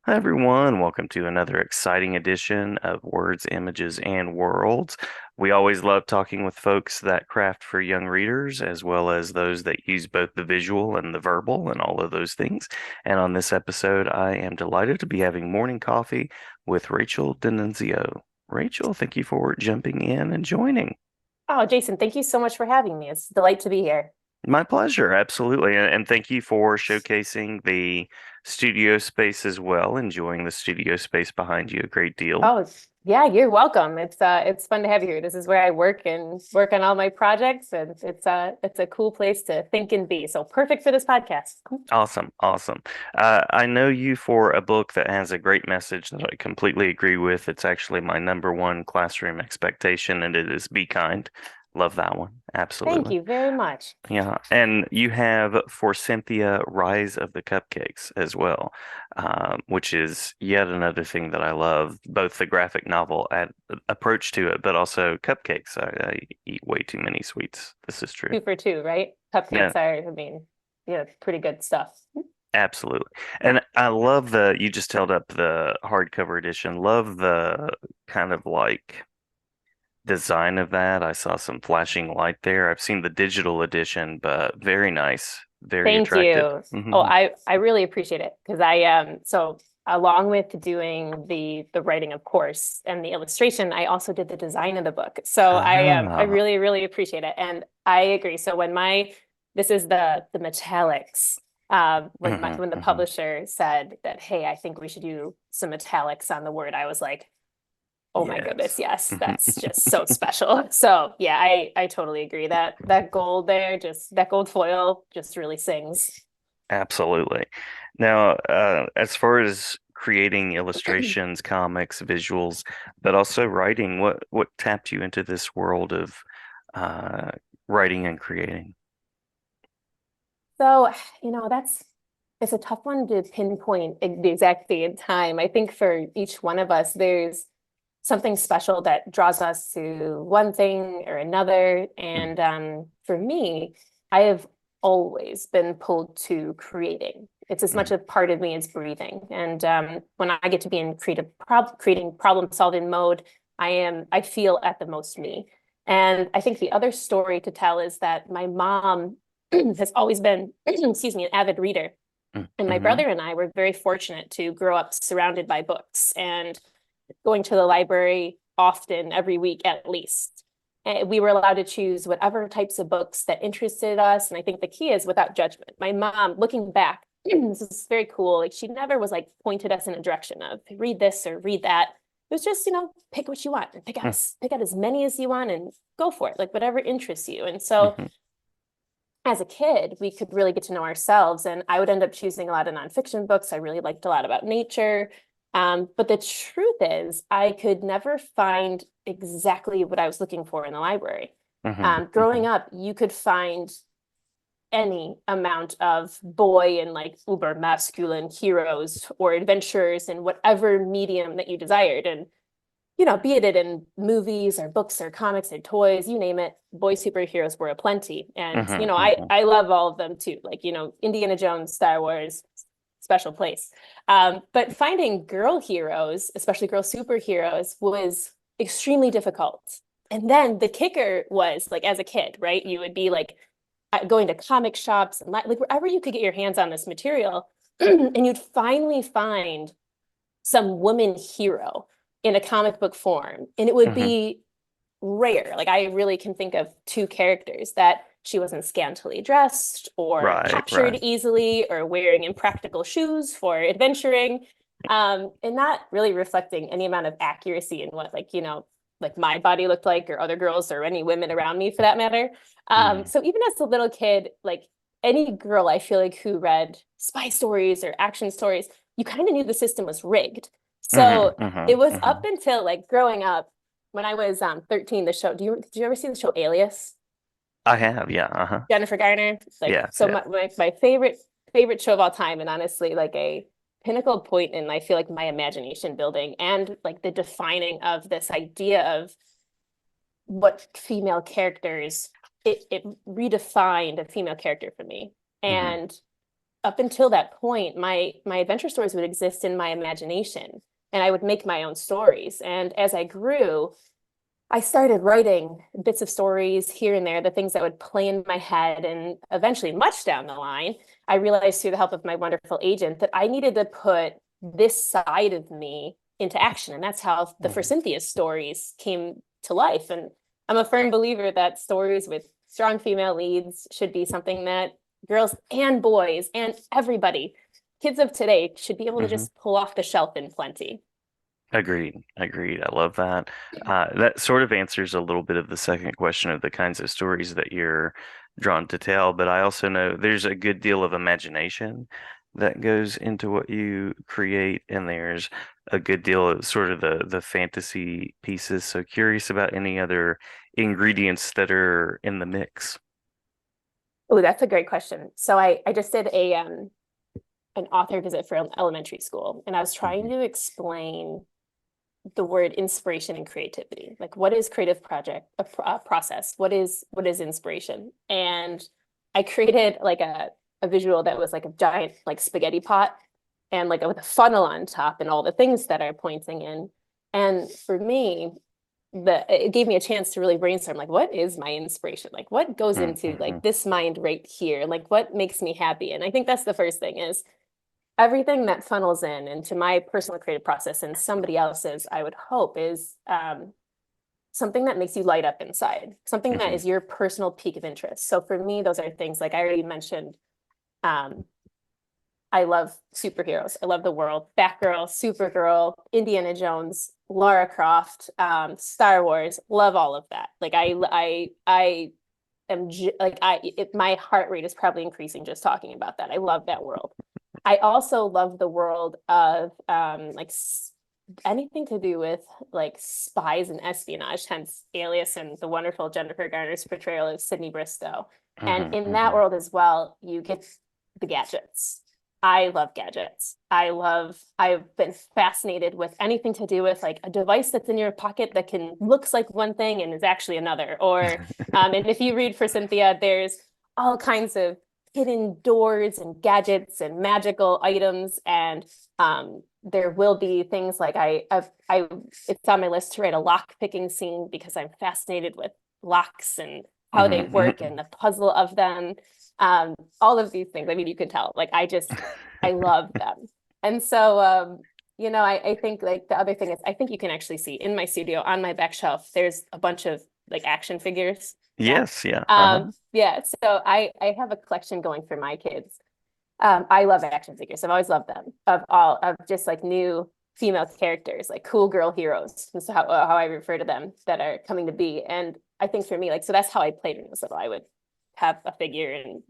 Hi, everyone. Welcome to another exciting edition of Words, Images, and Worlds. We always love talking with folks that craft for young readers, as well as those that use both the visual and the verbal and all of those things. And on this episode, I am delighted to be having morning coffee with Rachel DiNunzio. Rachel, thank you for jumping in and joining. Oh, Jason, thank you so much for having me. It's a delight to be here. My pleasure, absolutely. And thank you for showcasing the studio space as well, enjoying the studio space behind you a great deal. Oh, yeah, you're welcome. It's fun to have you here. This is where I work and work on all my projects, and it's a cool place to think and be. So perfect for this podcast. Awesome, awesome. I know you for a book that has a great message that I completely agree with. It's actually my number one classroom expectation, and it is Be Kind. Love that one. Thank Absolutely. you very much. Yeah. And you have Forsynthia, Rise of the Cupcakes as well, which is yet another thing that I love, both the graphic novel approach to it, but also cupcakes. I eat way too many sweets. This is true. Two for two, right? Yeah. Cupcakes are, yeah, pretty good stuff. Absolutely. And I love you just held up the hardcover edition. Love the kind of like design of that. I saw some flashing light there. I've seen the digital edition, but very nice, very Thank attractive. you. Oh, I really appreciate it because so along with doing the writing, of course, and the illustration, I also did the design of the book. So I Ah, really appreciate it. And I agree. So when this is the metallics, when the hmm. publisher said that, hey, I think we should do some metallics on the word, I was like, oh my goodness, Yes. yes, that's just so special. So yeah, I totally agree that that gold there, just that gold foil just really sings. Absolutely. Now, as far as creating illustrations, comics, visuals, but also writing, what tapped you into this world of uh, writing and creating? So, it's a tough one to pinpoint the exact date and time. I think for each one of us, there's something special that draws us to one thing or another. And for me, I have always been pulled to creating. It's as much Mm-hmm. a part of me as breathing. And when I get to be in creating problem solving mode, I feel at the most me. And I think the other story to tell is that my mom has always been, excuse me, an avid reader. And my Mm-hmm. brother and I were very fortunate to grow up surrounded by books and going to the library often, every week at least. And we were allowed to choose whatever types of books that interested us. And I think the key is without judgment. My mom, looking back, this is very cool. Like she never was like pointed us in a direction of read this or read that. It was just, pick what you want and pick out as many as you want and go for it, like whatever interests you. And so Mm-hmm. as a kid, we could really get to know ourselves. And I would end up choosing a lot of nonfiction books. I really liked a lot about nature. But the truth is, I could never find exactly what I was looking for in the library. Mm-hmm. Growing up, you could find any amount of boy and like uber masculine heroes or adventurers in whatever medium that you desired. And be it in movies or books or comics or toys, you name it, boy superheroes were aplenty. And, Mm-hmm. I, Mm-hmm. I love all of them too. Like, Indiana Jones, Star Wars, special place. But finding girl heroes, especially girl superheroes, was extremely difficult. And then the kicker was like, as a kid, right? You would be like going to comic shops and like wherever you could get your hands on this material, and you'd finally find some woman hero in a comic book form. And it would Mm-hmm. be rare. Like I really can think of two characters that she wasn't scantily dressed or Right, captured right. easily or wearing impractical shoes for adventuring. And not really reflecting any amount of accuracy in what like my body looked like or other girls or any women around me for that matter. Mm-hmm. So even as a little kid, like any girl I feel like who read spy stories or action stories, you kind of knew the system was rigged. Mm-hmm. So Mm-hmm. it was Mm-hmm. up until like growing up when I was 13, the show, did you ever see the show Alias? I have, yeah. Uh-huh. Jennifer Garner. Like Yes, so yes. my favorite show of all time, and honestly like a pinnacle point in I feel like my imagination building and like the defining of this idea of what female characters, it redefined a female character for me. Mm-hmm. And up until that point, my adventure stories would exist in my imagination, and I would make my own stories. And as I grew, I started writing bits of stories here and there, the things that would play in my head. And eventually, much down the line, I realized through the help of my wonderful agent that I needed to put this side of me into action. And that's how the Mhm. Forsynthia stories came to life. And I'm a firm believer that stories with strong female leads should be something that girls and boys and everybody, kids of today, should be able to Mhm. just pull off the shelf in plenty. Agreed. Agreed. I love that. That sort of answers a little bit of the second question of the kinds of stories that you're drawn to tell, but I also know there's a good deal of imagination that goes into what you create, and there's a good deal of sort of the fantasy pieces. So curious about any other ingredients that are in the mix. Oh, that's a great question. So I just did a an author visit for elementary school, and I was trying Mhm. to explain the word inspiration and creativity. Like, what is creative project a process? What is inspiration? And I created like a visual that was like a giant like spaghetti pot, and like with a funnel on top and all the things that are pointing in. And for me, it gave me a chance to really brainstorm, like, what is my inspiration? Like, what goes into like Mhm. this mind right here? Like, what makes me happy? And I think that's the first thing, is everything that funnels in into my personal creative process and somebody else's, I would hope, is something that makes you light up inside, something that Mhm. is your personal peak of interest. So for me, those are things like I already mentioned. Um, I love superheroes. I love the world. Batgirl, Supergirl, Indiana Jones, Lara Croft, Star Wars. Love all of that. Like I am like my heart rate is probably increasing just talking about that. I love that world. I also love the world of like anything to do with like spies and espionage, hence Alias and the wonderful Jennifer Garner's portrayal of Sydney Bristow. And Mhm. in that Mhm. world as well, you get the gadgets. I love gadgets. I've been fascinated with anything to do with like a device that's in your pocket that can looks like one thing and is actually another. Or and if you read Forsynthia, there's all kinds of hidden doors and gadgets and magical items. And there will be things like it's on my list to write a lock picking scene because I'm fascinated with locks and how they Mhm. work Mhm. and the puzzle of them. All of these things. I mean, you can tell, like, I love them. And so, I think like the other thing is, I think you can actually see in my studio on my back shelf, there's a bunch of like action figures. Yeah. Yes, yeah. Uh-huh. Yeah. So I have a collection going for my kids. I love action figures. I've always loved them, of just like new female characters, like cool girl heroes. And so how I refer to them, that are coming to be. And I think for me, like, so that's how I played when I was little. I would have a figure and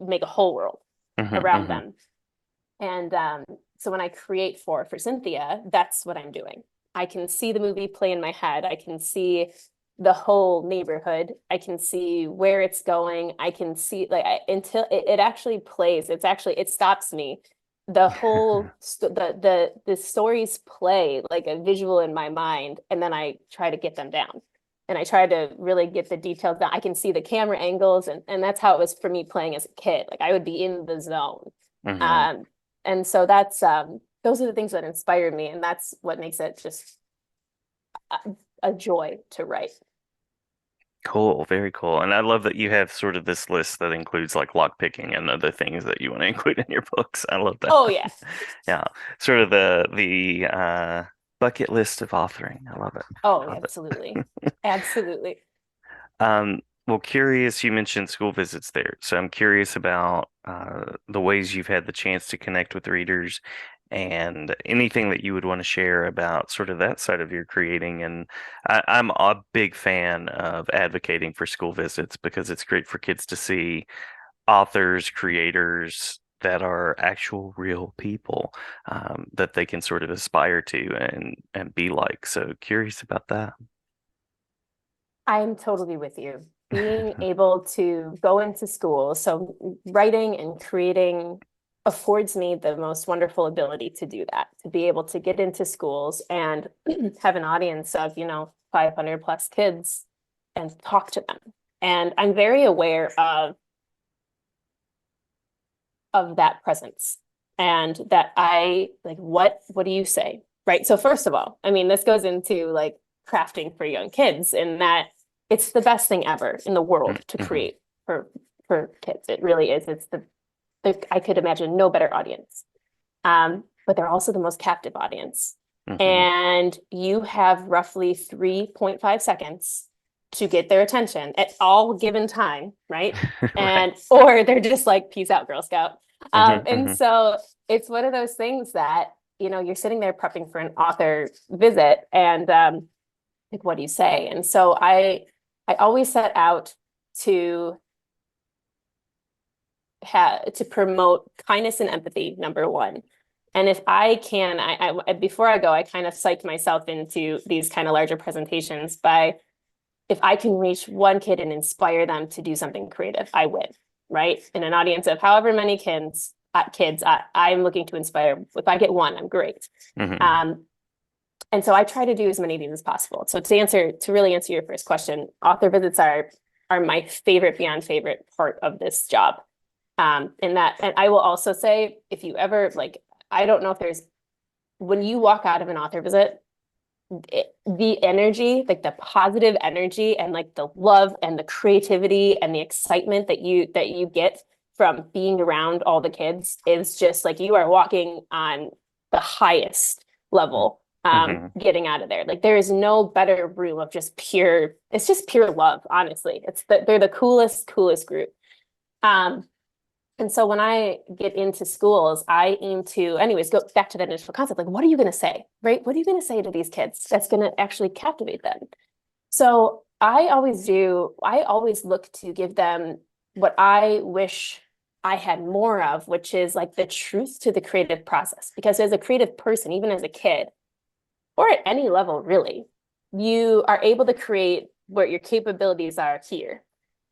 make a whole world Mhm. around Mhm. them. And so when I create for Cynthia, that's what I'm doing. I can see the movie play in my head. I can see the whole neighborhood. I can see where it's going. I can see like until it actually plays. It stops me. The whole the stories play like a visual in my mind, and then I try to get them down. And I try to really get the details down. I can see the camera angles, and that's how it was for me playing as a kid. Like I would be in the zone. Mhm. Um, and so that's those are the things that inspired me, and that's what makes it just a joy to write. Cool, very cool. And I love that you have sort of this list that includes like lock picking and other things that you want to include in your books. I love that. Oh yeah. Yeah. Sort of the bucket list of authoring. I love it. Oh, I love absolutely. it. Absolutely. Well, curious, you mentioned school visits there. So I'm curious about the ways you've had the chance to connect with readers and anything that you would want to share about sort of that side of your creating. And I'm a big fan of advocating for school visits because it's great for kids to see authors, creators that are actual real people that they can sort of aspire to and be like. So curious about that. I'm totally with you. Being able to go into school, so writing and creating affords me the most wonderful ability to do that, to be able to get into schools and have an audience of, 500 plus kids and talk to them. And I'm very aware of of that presence, and that I like, what do you say? Right. So first of all, I mean, this goes into like crafting for young kids, and that it's the best thing ever in the world to Mm-hmm. create for kids. It really is. It's I could imagine no better audience. But they're also the most captive audience. Mm-hmm. And you have roughly 3.5 seconds to get their attention at all given time, right? Right. And or they're just like, peace out, Girl Scout. Mm-hmm. And Mm-hmm. so it's one of those things that, you're sitting there prepping for an author visit, and like, what do you say? And so I always set out to to promote kindness and empathy, number one. And if I can, before I go, I kind of psych myself into these kind of larger presentations by, if I can reach one kid and inspire them to do something creative, I win, right? In an audience of however many kids, I'm looking to inspire. If I get one, I'm great. Mm-hmm. Um, and so I try to do as many of these as possible. So to really answer your first question, author visits are my favorite, beyond favorite part of this job. And I will also say, if you ever like, I don't know if there's, when you walk out of an author visit, the energy, like the positive energy and like the love and the creativity and the excitement that you get from being around all the kids is just like, you are walking on the highest level, Mm-hmm. getting out of there. Like, there is no better room of just pure, it's just pure love, honestly. They're the coolest group. And so when I get into schools, I aim to, anyways, go back to that initial concept. Like, what are you going to say, right? What are you going to say to these kids that's going to actually captivate them? So I always look to give them what I wish I had more of, which is like the truth to the creative process. Because as a creative person, even as a kid, or at any level, really, you are able to create where your capabilities are here.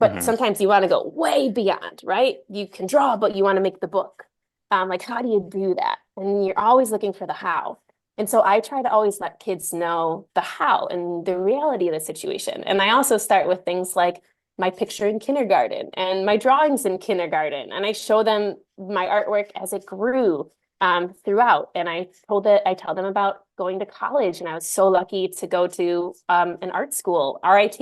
But Mm-hmm. sometimes you want to go way beyond, right? You can draw, but you want to make the book. Like, how do you do that? And you're always looking for the how. And so I try to always let kids know the how and the reality of the situation. And I also start with things like my picture in kindergarten and my drawings in kindergarten. And I show them my artwork as it grew throughout. And I tell them about going to college. And I was so lucky to go to an art school, RIT,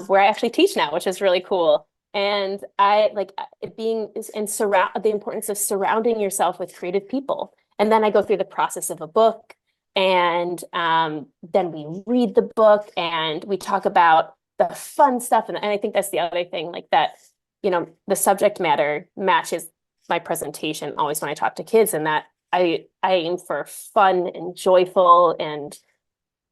where I actually teach now, which is really cool. And I like it being and surround the importance of surrounding yourself with creative people. And then I go through the process of a book, and then we read the book and we talk about the fun stuff. And I think that's the other thing, like that, the subject matter matches my presentation always when I talk to kids, and that I aim for fun and joyful and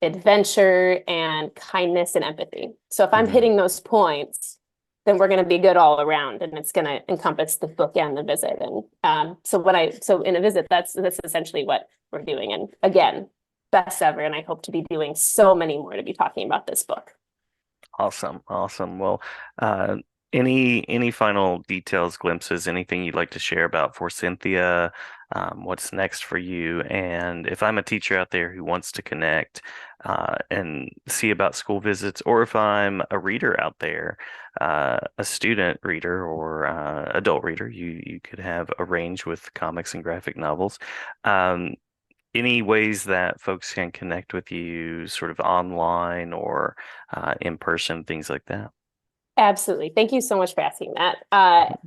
adventure and kindness and empathy. So if I'm Mm-hmm. hitting those points, then we're going to be good all around, and it's going to encompass the book and the visit. And so in a visit, that's essentially what we're doing. And again, best ever. And I hope to be doing so many more to be talking about this book. Awesome, awesome. Well, uh, any final details, glimpses, anything you'd like to share about Forsynthia, what's next for you? And if I'm a teacher out there who wants to connect and see about school visits, or if I'm a reader out there, a student reader or adult reader, you could have a range with comics and graphic novels. Um, any ways that folks can connect with you sort of online or in person, things like that? Absolutely. Thank you so much for asking that.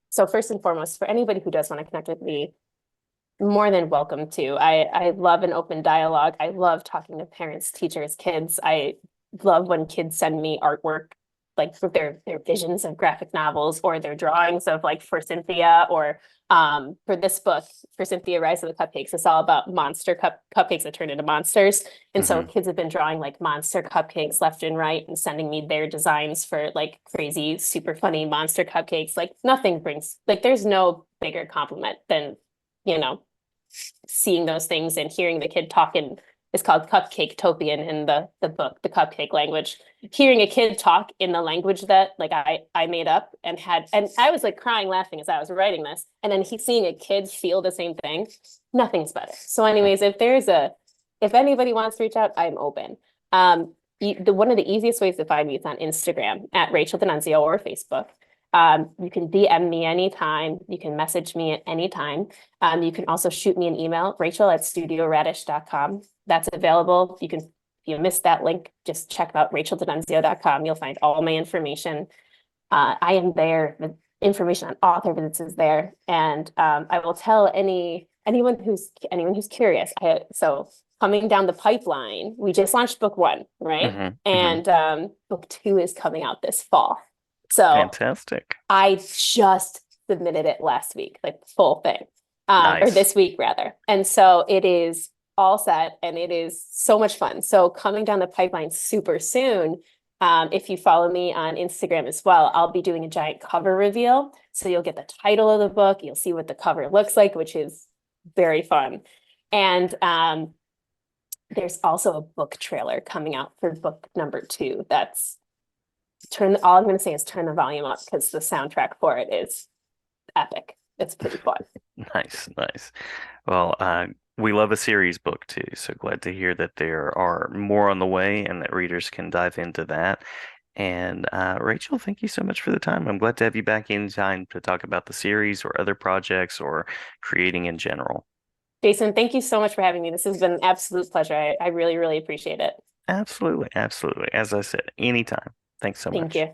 So first and foremost, for anybody who does want to connect with me, more than welcome to. I love an open dialogue. I love talking to parents, teachers, kids. I love when kids send me artwork, like for their visions of graphic novels or their drawings of like Forsynthia, or for this book, Forsynthia Rise of the Cupcakes. It's all about cupcakes that turn into monsters. And so Hmm. kids have been drawing like monster cupcakes left and right and sending me their designs for like crazy, super funny monster cupcakes. Like, nothing brings, like, there's no bigger compliment than, you know, seeing those things and hearing the kid talking. It's called Cupcake Topian in the book, the cupcake language. Hearing a kid talk in the language that like I made up and I was like crying laughing as I was writing this. And then seeing a kid feel the same thing, nothing's better. So anyways, if anybody wants to reach out, I'm open. One of the easiest ways to find me is on Instagram at Rachel DiNunzio, or Facebook. You can DM me anytime. You can message me at any time. You can also shoot me an email, rachel@studioradish.com. That's available. If you missed that link, just check out racheldinunzio.com. You'll find all my information. I am there. The information on author visits is there. And I will tell anyone who's curious. So coming down the pipeline, we just launched book 1, right? And book 2 is coming out this fall. So Fantastic. I just submitted it last week, like the full thing, or this week rather. And so it is all set and it is so much fun. So coming down the pipeline super soon, if you follow me on Instagram as well, I'll be doing a giant cover reveal. So you'll get the title of the book, you'll see what the cover looks like, which is very fun. And there's also a book trailer coming out for book number 2. All I'm going to say is turn the volume up because the soundtrack for it is epic. It's pretty fun. Nice. Well, we love a series book too, so glad to hear that there are more on the way and that readers can dive into that. And Rachel, thank you so much for the time. I'm glad to have you back anytime to talk about the series or other projects or creating in general. Jason, thank you so much for having me. This has been an absolute pleasure. I really, really appreciate it. Absolutely. As I said, anytime. Thanks so Thank much. you.